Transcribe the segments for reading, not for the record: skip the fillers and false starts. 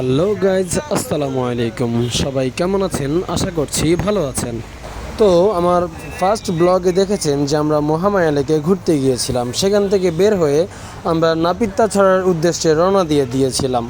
Hello guys, আসসালামু আলাইকুম। সবাই কেমন আছেন? আশা করছি ভালো আছেন। তো আমার ফার্স্ট ব্লগে দেখেছেন যে আমরা মহামায়া লেকে ঘুরতে গিয়েছিলাম। সেখান থেকে বের হয়ে আমরা নাপিতাছড়ার উদ্দেশ্যে রওনা দিয়েছিলাম।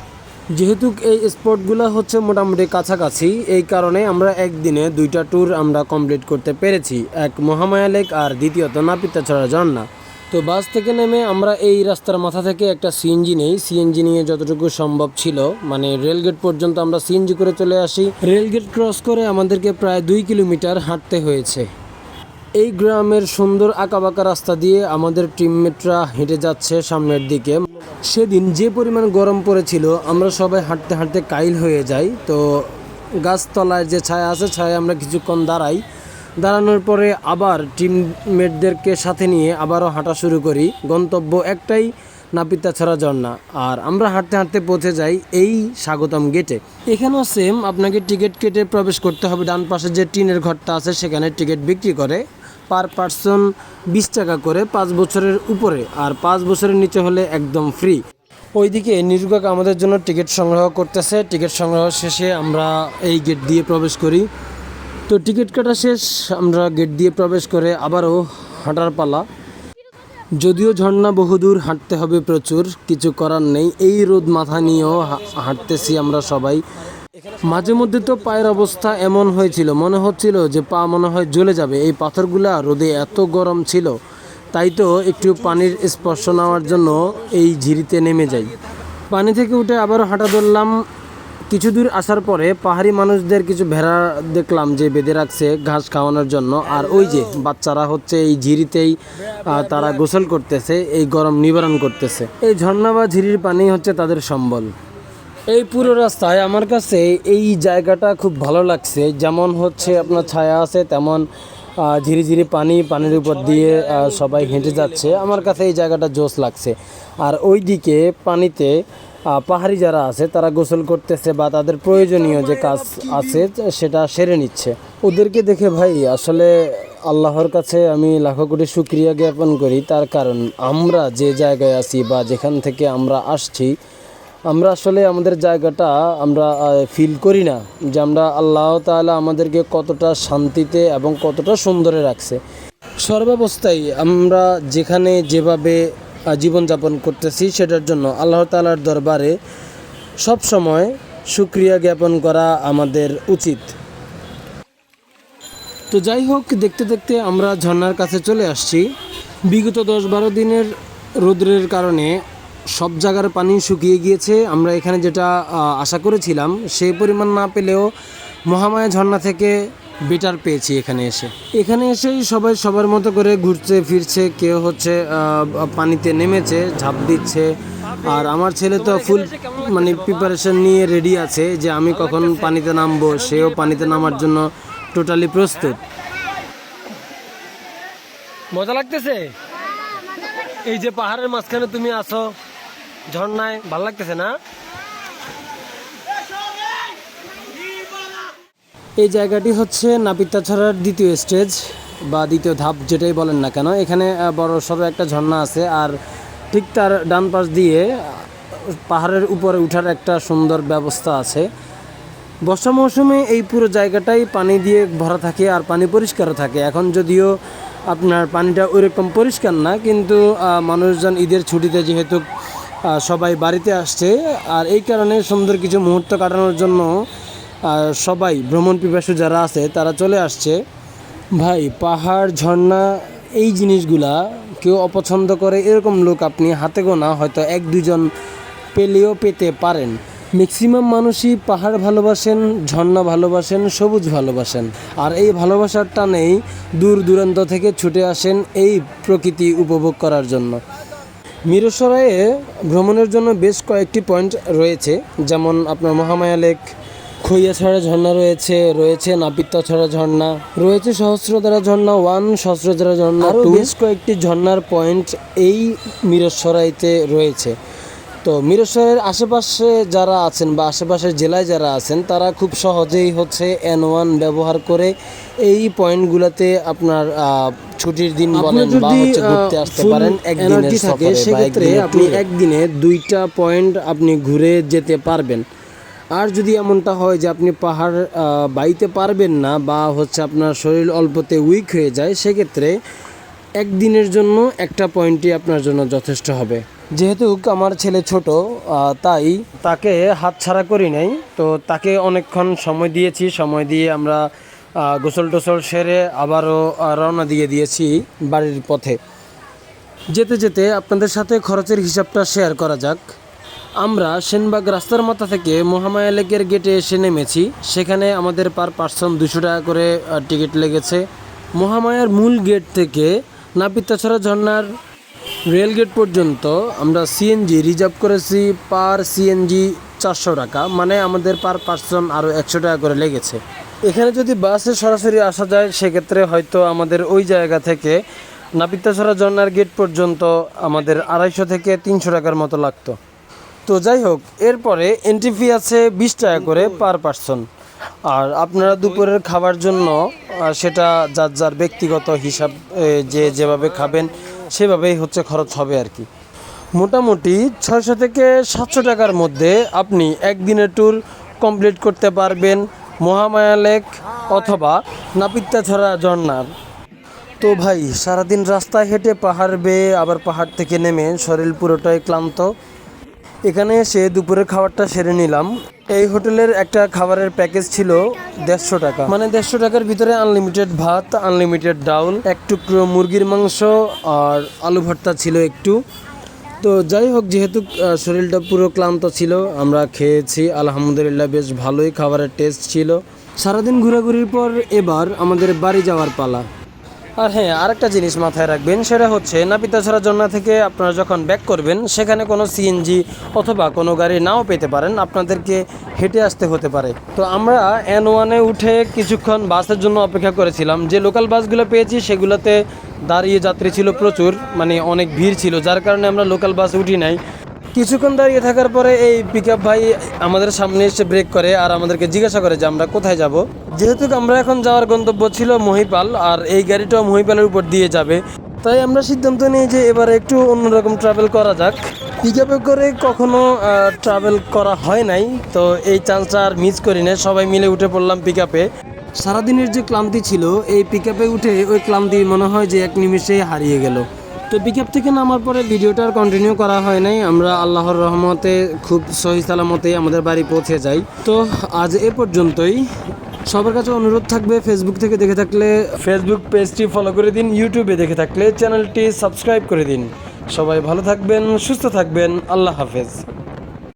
যেহেতু এই স্পটগুলো হচ্ছে মোটামুটি কাছাকাছি, এই কারণে আমরা একদিনে দুইটা ট্যুর আমরা কমপ্লিট করতে পেরেছি, এক মহামায়া লেক আর দ্বিতীয়ত নাপিতাছড়া ঝর্ণা। তো বাস থেকে নেমে আমরা এই রাস্তার মাথা থেকে একটা সিএনজি নেই। সিএনজি নিয়ে যতটুকু সম্ভব ছিল, মানে রেলগেট পর্যন্ত আমরা সিএনজি করে চলে আসি। রেলগেট ক্রস করে আমাদেরকে প্রায় 2 কিলোমিটার হাঁটতে হয়েছে। এই গ্রামের সুন্দর আঁকাবাঁকা রাস্তা দিয়ে আমাদের টিমমেটরা হেঁটে যাচ্ছে সামনের দিকে। সেদিন যে পরিমাণ গরম পড়েছিল, আমরা সবাই হাঁটতে হাঁটতে কাইল হয়ে যাই। তো গাছতলায় যে ছায়া আছে, ছায়া আমরা কিছুক্ষণ দাঁড়ানোর পরে আবার টিমমেটদেরকে সাথে নিয়ে আবারও হাঁটা শুরু করি। গন্তব্য একটাই, নাপিতাছড়া ঝর্ণা। আর আমরা হাঁটতে হাঁটতে পৌঁছে যাই এই স্বাগতম গেটে। এখানেও সেম, আপনাকে টিকিট কেটে প্রবেশ করতে হবে। ডান পাশে যে টিনের ঘরটা আছে সেখানে টিকিট বিক্রি করে পার পার্সন 20 টাকা করে 5 বছরের উপরে, আর 5 বছরের নিচে হলে একদম ফ্রি। ওইদিকে নিরুকাকা আমাদের জন্য টিকিট সংগ্রহ করতেছে। টিকিট সংগ্রহ শেষে আমরা এই গেট দিয়ে প্রবেশ করি। তো টিকিট কাটা শেষ, আমরা গেট দিয়ে প্রবেশ করে আবারও হাঁটার পালা। যদিও ঝর্ণা বহুদূর, হাঁটতে হবে প্রচুর, কিছু করার নেই। এই রোদ মাথা নিয়েও হাঁটতেছি আমরা সবাই। মাঝে মধ্যে তো পায়ের অবস্থা এমন হয়েছিল, মনে হচ্ছিল যে পা মনে হয় জ্বলে যাবে। এই পাথরগুলা রোদে এত গরম ছিল, তাই তো একটু পানির স্পর্শ নেওয়ার জন্য এই ঝিরিতে নেমে যাই। পানি থেকে উঠে আবারও হাঁটা ধরলাম। কিছু দূর আসার পরে পাহাড়ি মানুষদের কিছু ভেড়া দেখলাম যে বেঁধে রাখছে ঘাস খাওয়ানোর জন্য। আর ওই যে বাচ্চারা হচ্ছে এই ঝিরিতেই তারা গোসল করতেছে, এই গরম নিবারণ করতেছে। এই ঝর্ণা বা ঝিরির পানি হচ্ছে তাদের সম্বল। এই পুরো রাস্তায় আমার কাছে এই জায়গাটা খুব ভালো লাগছে। যেমন হচ্ছে আপনার ছায়া আছে, তেমন ঝিরি পানির উপর দিয়ে সবাই হেঁটে যাচ্ছে। আমার কাছে এই জায়গাটা জোশ লাগছে। আর ওই দিকে পানিতে পাহাড়ি যারা আছে তারা গোসল করতেছে বা তাদের প্রয়োজনীয় যে কাজ আছে সেটা সেরে নিচ্ছে। ওদেরকে দেখে ভাই আসলে আল্লাহর কাছে আমি লাখো কোটি শুকরিয়া জ্ঞাপন করি। তার কারণ আমরা যে জায়গায় আছি বা যেখান থেকে আমরা আসছি, আমরা আসলে আমাদের জায়গাটা আমরা ফিল করি না যে আমরা আল্লাহ তাআলা আমাদেরকে কতটা শান্তিতে এবং কতটা সুন্দরে রাখছে। সর্বাবস্থায় আমরা যেখানে যেভাবে জীবনযাপন করতেছি, সেটার জন্য আল্লাহ তাআলার দরবারে সব সময় শুকরিয়া জ্ঞাপন করা আমাদের উচিত। তো যাই হোক, দেখতে দেখতে আমরা ঝর্ণার কাছে চলে আসছি। বিগত 10-12 দিনের রৌদ্রের কারণে সব জায়গার পানি শুকিয়ে গিয়েছে। আমরা এখানে যেটা আশা করেছিলাম সেই পরিমাণ না পেলেও মহামায়া ঝর্ণা থেকে বেটার পেয়েছি এখানে এসেই সবাই সবার মতো করে ঘুরছে ফিরছে। কেউ হচ্ছে পানিতে নেমেছে, ঝাঁপ দিচ্ছে। আর আমার ছেলে তো ফুল মানে প্রিপারেশন নিয়ে রেডি আছে যে আমি কখন পানিতে নামবো, সেও পানিতে নামার জন্য টোটালি প্রস্তুত। মজা লাগতেছে এই যে পাহাড়ের মাঝখানে তুমি আসো, ঝর্ণায়, ভালো লাগতেছে না? এই জায়গাটি হচ্ছে নাপিতাছড়ার দ্বিতীয় স্টেজ বা দ্বিতীয় ধাপ, যেটাই বলেন না কেন। এখানে বড় সড়ো একটা ঝর্ণা আছে, আর ঠিক তার ডান পাশ দিয়ে পাহাড়ের উপরে উঠার একটা সুন্দর ব্যবস্থা আছে। বর্ষা মৌসুমে এই পুরো জায়গাটাই পানি দিয়ে ভরা থাকে আর পানি পরিষ্কারও থাকে। এখন যদিও আপনার পানিটা ওইরকম পরিষ্কার না, কিন্তু মানুষজন ঈদের ছুটিতে যেহেতু সবাই বাড়িতে আসছে, আর এই কারণে সুন্দর কিছু মুহূর্ত কাটানোর জন্য সবাই ভ্রমণ পিপাসু যারা আছে তারা চলে আসছে। ভাই, পাহাড়, ঝর্ণা, এই জিনিসগুলা কেউ অপছন্দ করে এরকম লোক আপনি হাতে গোনা হয়তো 1-2 জন পেলেও পেতে পারেন। ম্যাক্সিমাম মানুষই পাহাড় ভালোবাসেন, ঝর্ণা ভালোবাসেন, সবুজ ভালোবাসেন। আর এই ভালোবাসার টানেই দূর দূরান্ত থেকে ছুটে আসেন এই প্রকৃতি উপভোগ করার জন্য। মিরসরাইয়ে ভ্রমণের জন্য বেশ কয়েকটি পয়েন্ট রয়েছে, যেমন আপনার মহামায়া লেক, খৈয়াছড়া ঝর্ণা রয়েছে নাপিতাছড়া ঝর্ণা রয়েছে, সহস্রধারা ঝর্ণা 1, সহস্রধারা ঝর্ণা 2, বেশ কয়েকটি ঝর্ণার পয়েন্ট এই মিরসরাইতে রয়েছে। তো মিরসরাইয়ের আশেপাশে যারা আছেন বা আশেপাশের জেলায় যারা আছেন, তারা খুব সহজেই হচ্ছে N1 ব্যবহার করে এই পয়েন্টগুলোতে আপনার ছুটির দিন বলেন বা হচ্ছে ঘুরতে আসতে পারেন। একদিনের সফরে সেক্ষেত্রে আপনি একদিনে 2টা পয়েন্ট আপনি ঘুরে যেতে পারবেন। আর যদি এমনটা হয় যে আপনি পাহাড় বাইতে পারবেন না বা হচ্ছে আপনার শরীর অল্পতে উইক হয়ে যায়, সেক্ষেত্রে একদিনের জন্য একটা পয়েন্টই আপনার জন্য যথেষ্ট হবে। যেহেতু আমার ছেলে ছোট, তাই তাকে হাতছাড়া করি নাই। তো তাকে অনেকক্ষণ সময় দিয়েছি, সময় দিয়ে আমরা গোসল টোসল সেরে আবারও রওনা দিয়ে দিয়েছি বাড়ির পথে। যেতে যেতে আপনাদের সাথে খরচের হিসাবটা শেয়ার করা যাক। আমরা সেনবাগ রাস্তার মাথা থেকে মহামায়া লেকের গেটে এসে নেমেছি। সেখানে আমাদের পার পার্সন 200 টাকা করে টিকিট লেগেছে। মহামায়ার মূল গেট থেকে নাপিতাছড়া ঝর্ণার রেল গেট পর্যন্ত আমরা সিএনজি রিজার্ভ করেছি, পার সিএনজি 400 টাকা, মানে আমাদের পার পার্সন আরও 100 টাকা করে লেগেছে। এখানে যদি বাসে সরাসরি আসা যায় সেক্ষেত্রে হয়তো আমাদের ওই জায়গা থেকে নাপিতাছড়া ঝর্ণার গেট পর্যন্ত আমাদের 250 থেকে 300 টাকার মতো লাগতো। তো যাই হোক, এরপরে এন্ট্রি ফি আছে 20 টাকা করে পার পার্সন। আর আপনারা দুপুরের খাবার জন্য সেটা যার যার ব্যক্তিগত হিসাব, যে যেভাবে খাবেন সেভাবেই হচ্ছে খরচ হবে আর কি। মোটামুটি 600 থেকে 700 টাকার মধ্যে আপনি একদিনের ট্যুর কমপ্লিট করতে পারবেন মহামায়া লেক অথবা নাপিতাছড়া ঝর্ণার। তো ভাই, সারাদিন রাস্তায় হেঁটে পাহাড় বেয়ে আবার পাহাড় থেকে নেমে শরীর পুরোটাই ক্লান্ত। এখানে এসে দুপুরের খাবারটা সেরে নিলাম। এই হোটেলের একটা খাবারের প্যাকেজ ছিল 150 টাকা, মানে 150 টাকার ভিতরে আনলিমিটেড ভাত, আনলিমিটেড ডাউল, এক টুকরো মুরগির মাংস আর আলু ভর্তা ছিল একটু। তো যাই হোক, যেহেতু শরীরটা পুরো ক্লান্ত ছিল, আমরা খেয়েছি আলহামদুলিল্লাহ, বেশ ভালোই খাবারের টেস্ট ছিল। সারাদিন ঘোরাঘুরির পর এবার আমাদের বাড়ি যাওয়ার পালা। আর হ্যাঁ, আরেকটা জিনিস মাথায় রাখবেন, সেটা হচ্ছে নাপিতাছড়া ঝর্ণা থেকে আপনারা যখন ব্যাক করবেন সেখানে কোনো সিএনজি অথবা কোনো গাড়ি নাও পেতে পারেন, আপনাদেরকে হেঁটে আসতে হতে পারে। তো আমরা N1-এ উঠে কিছুক্ষণ বাসের জন্য অপেক্ষা করেছিলাম। যে লোকাল বাসগুলো পেয়েছি সেগুলোতে দাঁড়িয়ে যাত্রী ছিল প্রচুর, মানে অনেক ভিড় ছিল, যার কারণে আমরা লোকাল বাসে উঠি নাই। কিছুক্ষণ দাঁড়িয়ে থাকার পরে এই পিকআপ ভাই আমাদের সামনে এসে ব্রেক করে আর আমাদেরকে জিজ্ঞাসা করে যে আমরা কোথায় যাব। যেহেতু আমরা এখন যাওয়ার গন্তব্য ছিল মহিপাল, আর এই গাড়িটাও মহিপালের উপর দিয়ে যাবে, তাই আমরা সিদ্ধান্ত নিই যে এবারে একটু অন্যরকম ট্রাভেল করা যাক। পিকআপে করে কখনো ট্রাভেল করা হয় নাই, তো এই চান্সটা আর মিস করি না। সবাই মিলে উঠে পড়লাম পিকআপে। সারাদিনের যে ক্লান্তি ছিল, এই পিকআপে উঠে ওই ক্লান্তি মনে হয় যে এক নিমিষে হারিয়ে গেল। তো পিকআপ থেকে নামার পরে ভিডিওটা আর কন্টিনিউ করা হয় নাই। আমরা আল্লাহর রহমতে খুব সহি সালামতে আমাদের বাড়ি পৌঁছে যাই। তো আজ এ পর্যন্তই। সবার কাছে অনুরোধ থাকবে, ফেসবুক থেকে দেখে থাকলে ফেসবুক পেজটি ফলো করে দিন, ইউটিউবে দেখে থাকলে চ্যানেলটি সাবস্ক্রাইব করে দিন। সবাই ভালো থাকবেন, সুস্থ থাকবেন, আল্লাহ হাফেজ।